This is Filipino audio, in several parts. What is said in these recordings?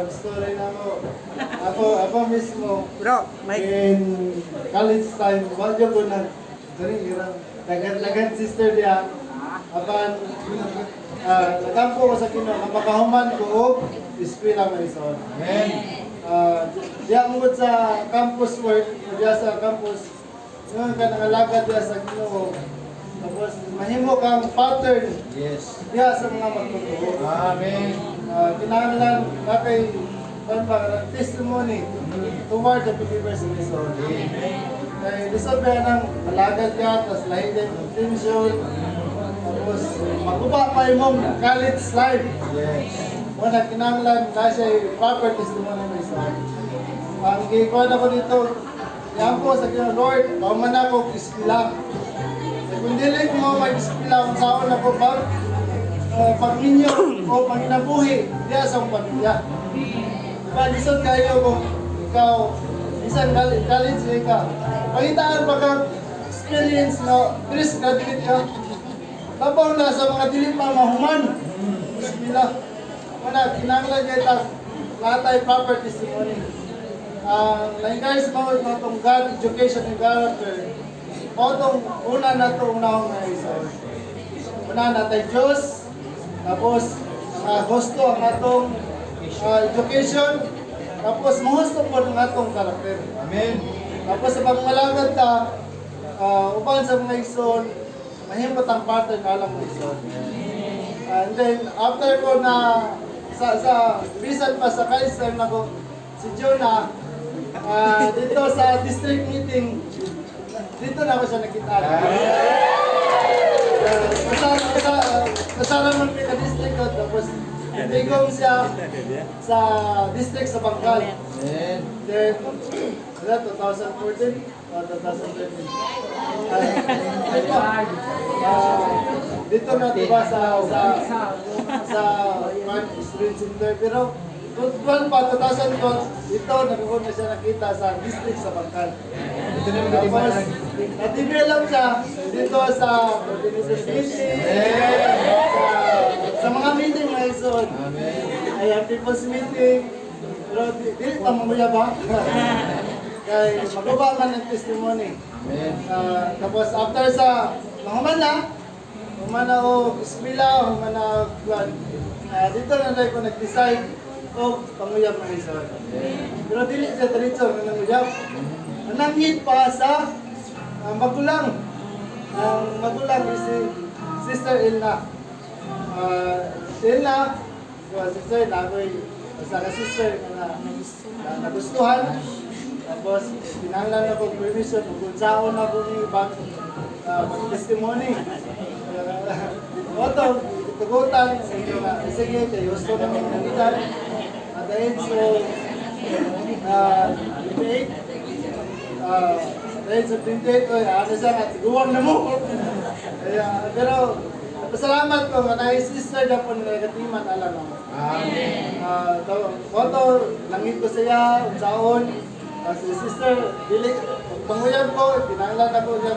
story na ako mismo. Bro, may... In college time, wadyo ko na, dagan sister diya. Apan, nagampo ko sa Ginoo, makahuman ko og eskwela may son. Amen. Diya mo sa campus work, diya sa campus, yung kanang diya sa Ginoo. Tapos, mahimo kang pattern. Yes. Diya sa mga magtuturo. Amen. Kinahanglan na kay testimony toward the believers in this world. Amen. Kaya lisod ba ng alagad ka, tapos lahi din ng tension, tapos makuba pa yung college life. Yes. Muna kinahanglan na siya proper testimony mo isa. Ang gikuha na ko dito, yan po sa Ginoo, Lord, pauman ako iskila. Kung dili ko mo mag-iskila, kung saan ako pag-inyo o pag-inabuhi, diya sa pamilya. Palisod kayo kung ikaw, isang college ka, pagitaan pa kang experience na fresh graduate ka, tabaw na sa mga dili pa mahuman. Bismillah. Mana, kinanglan niya ito, lahat ay proper testimony. Na-encourage mo itong God, education, and character. O itong una na ito, unahong na isa. Una na tayo Diyos, tapos gusto ang atong education, tapos mahusto po ang atong karakter. Amen. Tapos sa pagmalagad ta, upan sa mga ison, mahimot ang pattern na alam mga ison. And then, after ko na, sa bisan pa sa Kaiser na ko, si Jonah, dito sa district meeting, dito na ako siya nakita. Kasama mo pinaka-district ko, tapos tigong siya sa district sa Bangkal. Then, 2014 o 2013. Dito na diba sa student center, pero 2012 pa, 2012, dito nagkaroon na siya nakita sa district sa Bangkal. Tapos, na-develop siya dito sa organization meeting, sa mga meeting mga ison. Ayan, people's meeting. Pero dili pa mamuya ba? Kaya maguba man ng testimony. Tapos after sa human na o eskwela, human na dito na lang ko nag-decide o panguyab mga ison. Pero dili siya diretso ng nanguyab. Nanghit pa sa magulang. Ang magulang is si Sister Ilna. Ilna, sister na ako'y sa sister na nagustuhan. Tapos, pinanglan ako permission kung saan ako yung mag-testimony. Oto, tugutan sa inyo na, sige, kayo gusto namin nalitan. At dahil so, 28, dahil sa 28, ano siya nga, tiguwang na mo. Pero, pasalamat ko nga na sister na po nagatiman, alam mo. Amen. Oto, langit ko siya, unsaon. Si sister, dili, panguyab ko, pinanglan ako niya,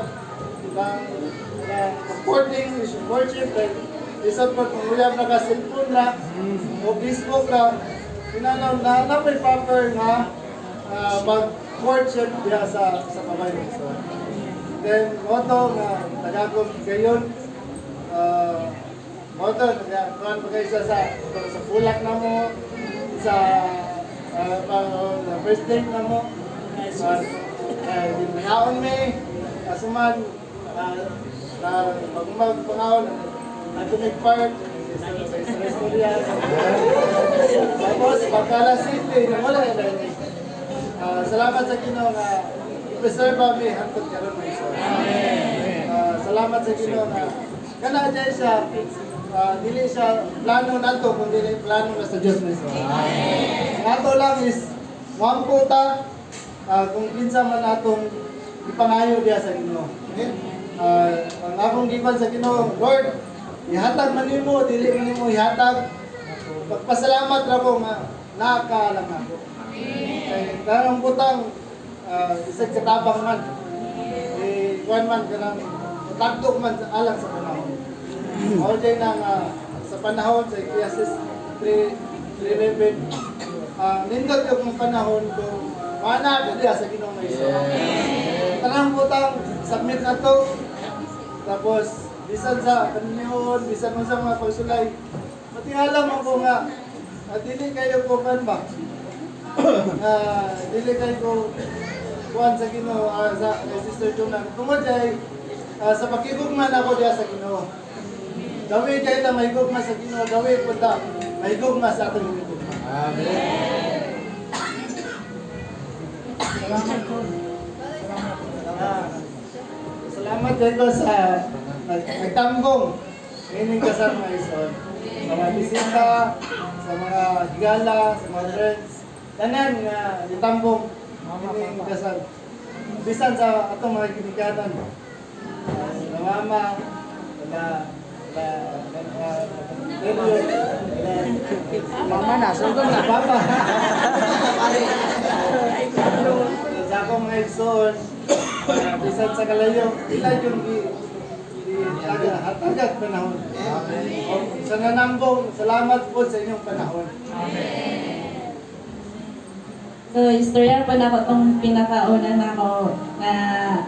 supporting, worship, isang po, panguyab na ka-cellphone na, o Facebook na, pinanaw na may proper nga, mag-worship diya sa kamay mo. Then, moto nga, nagagawin gayon, moto, nagagawin pa kayo sa fulak na mo, sa first date na mo, dinahon may, kasuman, magpangahon, Atomic Park, sa Restorian. Tapos, Bacala City, wala na yun. Salamat sa Ginoo nga i-preserve kami hangtod karon may isa. Salamat sa Ginoo nga kana dyan siya, dili siya plano nato kung dili plano na sa Dios may isa. Ato lang is one puta kung kinsa man atong ipangayo diya sa Ginoo. Ang akong giban sa Ginoo, Lord, ihatag man nimo, dili man nimo ihatag. Pagpasalamat ra ko nga nakaalam ako. Kaya karang butang isang katabang man. Kuwan man kanang tagtok man alang sa panahon. Mao jay nang sa panahon sa Ecclesiastes 3:11 nindot yung panahon kung mana ka diya sa Ginoong Maison. Tanang butang submit na to. Tapos bisan sa kanyon, bisan mo sa mga pagsulay. Matingala mo ko nga dili kayo ko kan ba? Dili kayo ko kuan sa Ginoo sa Sister Jonah. Tungod ay sa pakigugma na ako diya sa Ginoo. Dawi kay ta may gugma sa Ginoo, dawi punta may gugma sa atong gugma. Amen. Salamat po. Salamat kayo sa nagtanggong ining kasal Maison. Sa mga bisita, sa mga higala, sa mga friends, tanan nga itambong ining kasal. Bisan sa atong mga ginikanan. Sa mama, Mama na, sugod na. Papa. Sa akong mga igsoon, bisan sa kalayo, ila yung hatagat panahon. Sa nanambong, salamat po sa inyong panahon. So, istorya pa na ako itong pinakauna na ako na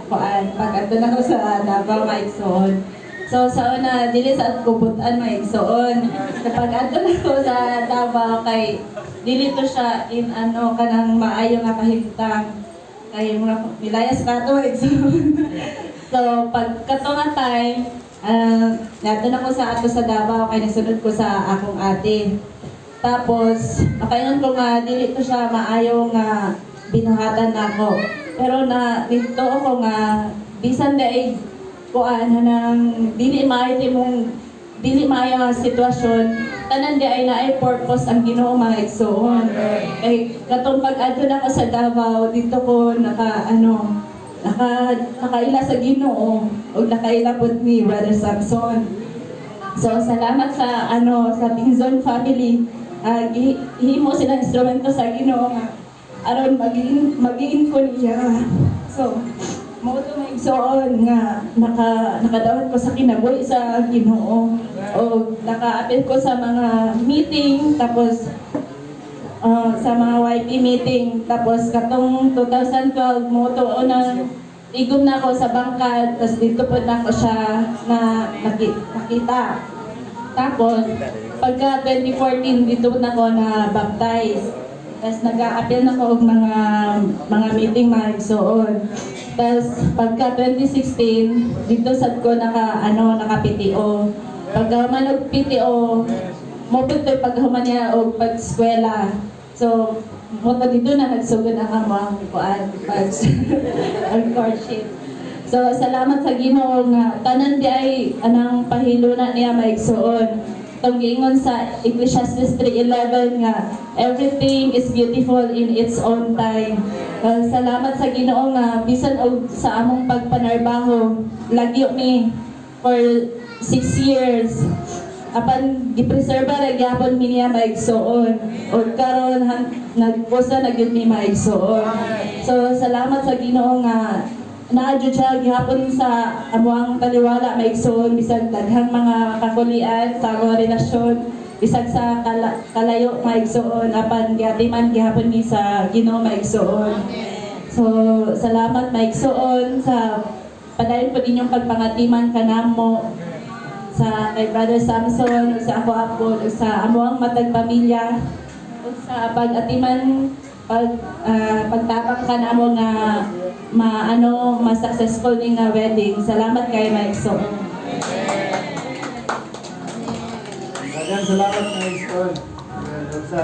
pag andun ako sa Davao Maigsoon. So, sa una, dili sa kubutan Maigsoon. Kapag andun ako sa Davao, kay dili to siya in kanang maayo nga kahintang. Kay mga milayas ka to Maigsoon. So, pag kato nga time, nandun ako sa ato sa Davao, kay nasunod ko sa akong ate. Tapos, nakainan ko nga, dili ko siya maayo nga binuhatan na ako. Pero nito ako nga, bisan dahil kuan nang dili maayo nga sitwasyon, tanan di ay naay purpose ang Ginoo mga igsoon. Kay katong pag-adto na ako sa Davao, dito ko nakaila sa Ginoo o nakaila pud ni Brother Samson. So salamat sa sa Pinzon family. Himo sila instrumento sa Ginoo nga aron maging ko niya. So mo to maigsoon nga nakadawat ko sa kinabuhi sa Ginoo o naka-attend ko sa mga meeting, tapos sa mga YP meeting, tapos katong 2012 mo to igom na ako sa bangkad, tapos dito po na ako siya na nakita. Tapos pagka 2014 dito na ako na baptize. Tapos nag-a-appeal na ako og mga meeting maigsoon. Tapos pagka 2016 dito sad ko naka PTO. Pagka manog PTO mo pud paghuman niya og pag-eskwela. So mo dito na nagsugod ang among kuan pag courtship. So salamat sa Ginoo nga tanan di ay anang pahilo na niya maigsoon. Itong giingon sa Ecclesiastes 3:11 nga, everything is beautiful in its own time. Salamat sa Ginoo nga, bisan og sa among pagpanarbaho, lagyo mi for 6 years. Apan gipreserba ra gyapon mi niya maigsoon. O karon nagpusa na gyud mi maigsoon. So salamat sa Ginoo nga naadyo siya gihapon sa amuang taliwala maigsoon bisag daghang mga kakulian sa among relasyon, bisag sa kalayo maigsoon, apan giatiman gihapon ni sa Ginoo maigsoon. So salamat maigsoon sa padayon po inyong pagpangatiman kanamo sa kay Brother Samson, sa ako sa amuang matag pamilya, ug sa pag-atiman pagtabang ka namo nga ma-successful ning wedding. Salamat kay maigsoon. Daghang salamat Maigsoon. Sa